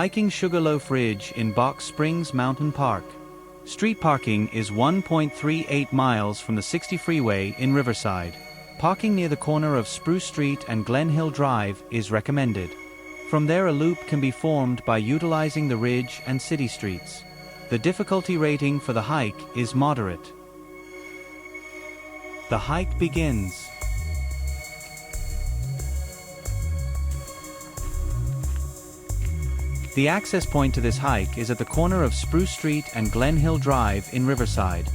Hiking Sugarloaf Ridge in Box Springs Mountain Park. Street parking is 1.38 miles from the 60 freeway in Riverside. Parking near the corner of Spruce Street and Glen Hill Drive is recommended. From there a loop can be formed by utilizing the ridge and city streets. The difficulty rating for the hike is moderate. The hike begins. The access point to this hike is at the corner of Spruce Street and Glen Hill Drive in Riverside.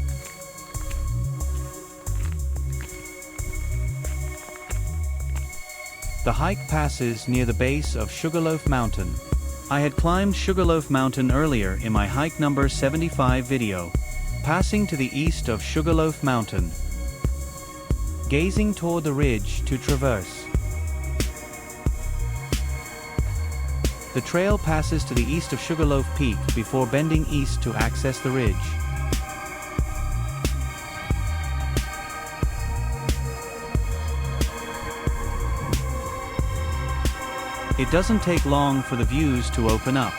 The hike passes near the base of Sugarloaf Mountain. I had climbed Sugarloaf Mountain earlier in my hike number 75 video. Passing to the east of Sugarloaf Mountain. Gazing toward the ridge to traverse. The trail passes to the east of Sugarloaf Peak before bending east to access the ridge. It doesn't take long for the views to open up.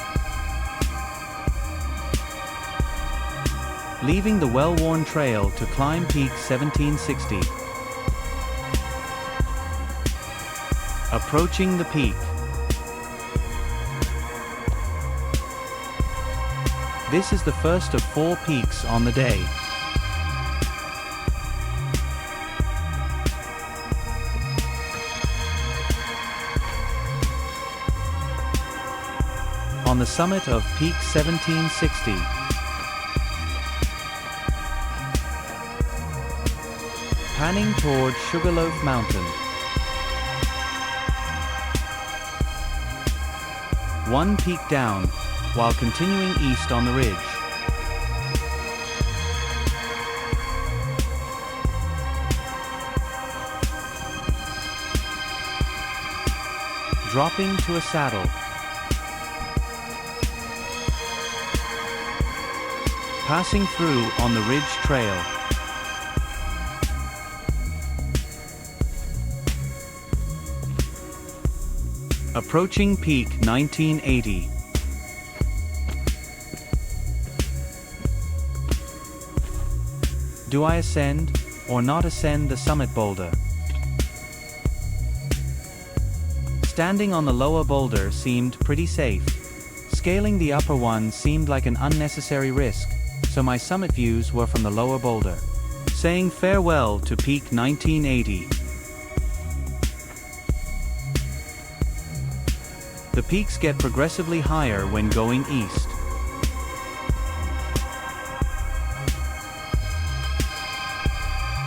Leaving the well-worn trail to climb Peak 1760. Approaching the peak. This is the first of 4 peaks on the day. On the summit of Peak 1760. Panning toward Sugarloaf Mountain. 1 peak down, while continuing east on the ridge. Dropping to a saddle. Passing through on the ridge trail. Approaching Peak 1980. Do I ascend, or not ascend the summit boulder? Standing on the lower boulder seemed pretty safe. Scaling the upper one seemed like an unnecessary risk, so my summit views were from the lower boulder. Saying farewell to Peak 1980. The peaks get progressively higher when going east.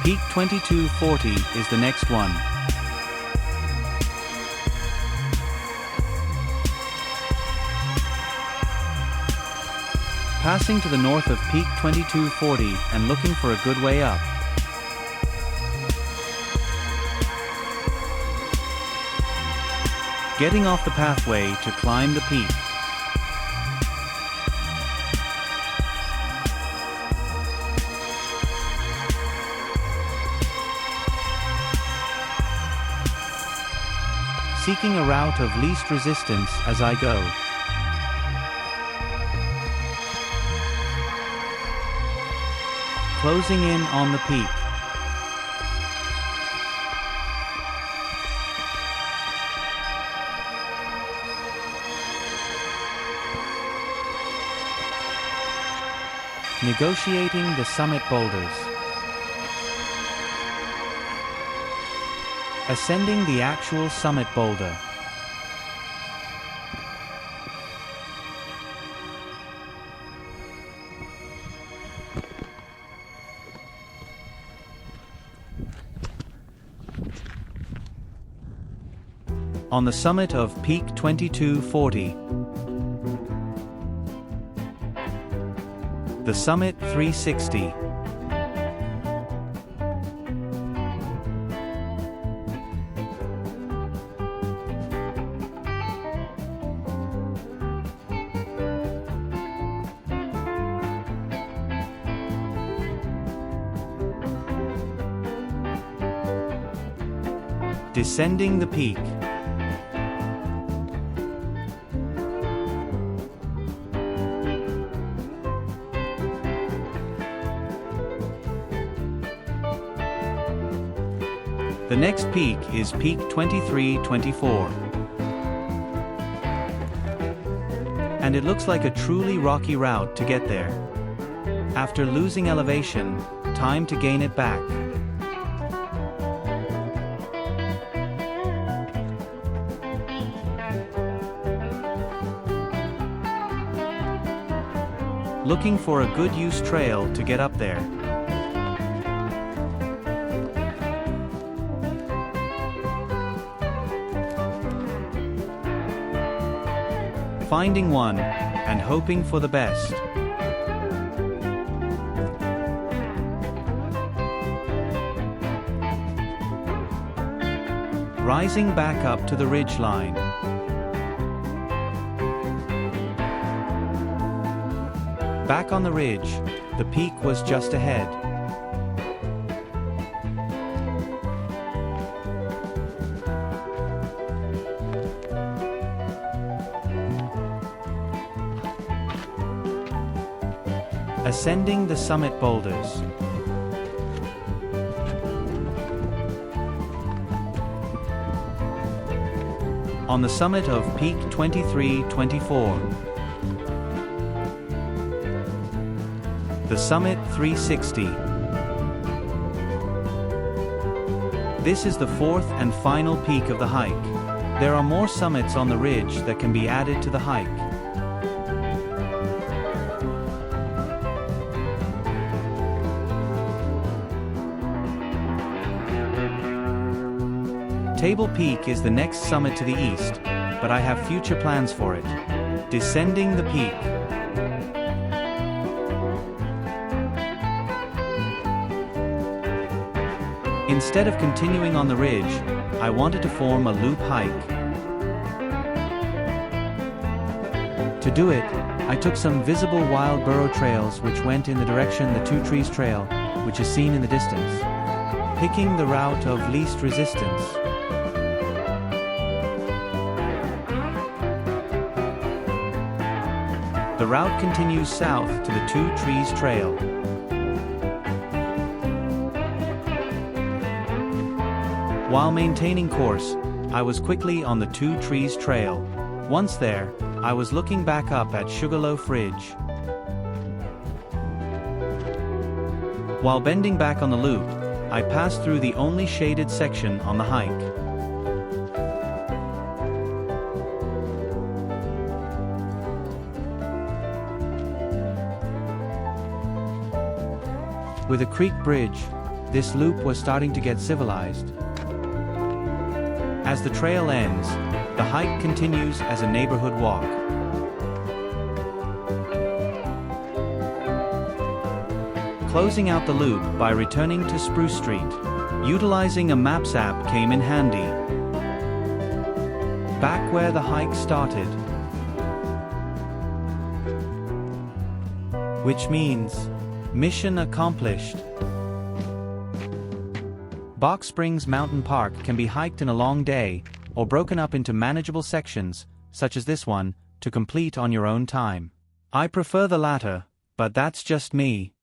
Peak 2240 is the next one. Passing to the north of Peak 2240 and looking for a good way up. Getting off the pathway to climb the peak. Seeking a route of least resistance as I go. Closing in on the peak. Negotiating the summit boulders. Ascending the actual summit boulder. On the summit of Peak 2240. The Summit 360. Descending the peak. The next peak is Peak 2324. And it looks like a truly rocky route to get there. After losing elevation, time to gain it back. Looking for a good use trail to get up there. Finding one, and hoping for the best. Rising back up to the ridge line. Back on the ridge, the peak was just ahead. Ascending the summit boulders. On the summit of Peak 2324. The Summit 360. This is the fourth and final peak of the hike. There are more summits on the ridge that can be added to the hike. Table Peak is the next summit to the east, but I have future plans for it. Descending the peak. Instead of continuing on the ridge, I wanted to form a loop hike. To do it, I took some visible wild burro trails which went in the direction the Two Trees Trail, which is seen in the distance, picking the route of least resistance. The route continues south to the Two Trees Trail. While maintaining course, I was quickly on the Two Trees Trail. Once there, I was looking back up at Sugarloaf Ridge. While bending back on the loop, I passed through the only shaded section on the hike. With a creek bridge, this loop was starting to get civilized. As the trail ends, the hike continues as a neighborhood walk. Closing out the loop by returning to Spruce Street. Utilizing a Maps app came in handy. Back where the hike started. Which means, mission accomplished. Box Springs Mountain Park can be hiked in a long day, or broken up into manageable sections, such as this one, to complete on your own time. I prefer the latter, but that's just me.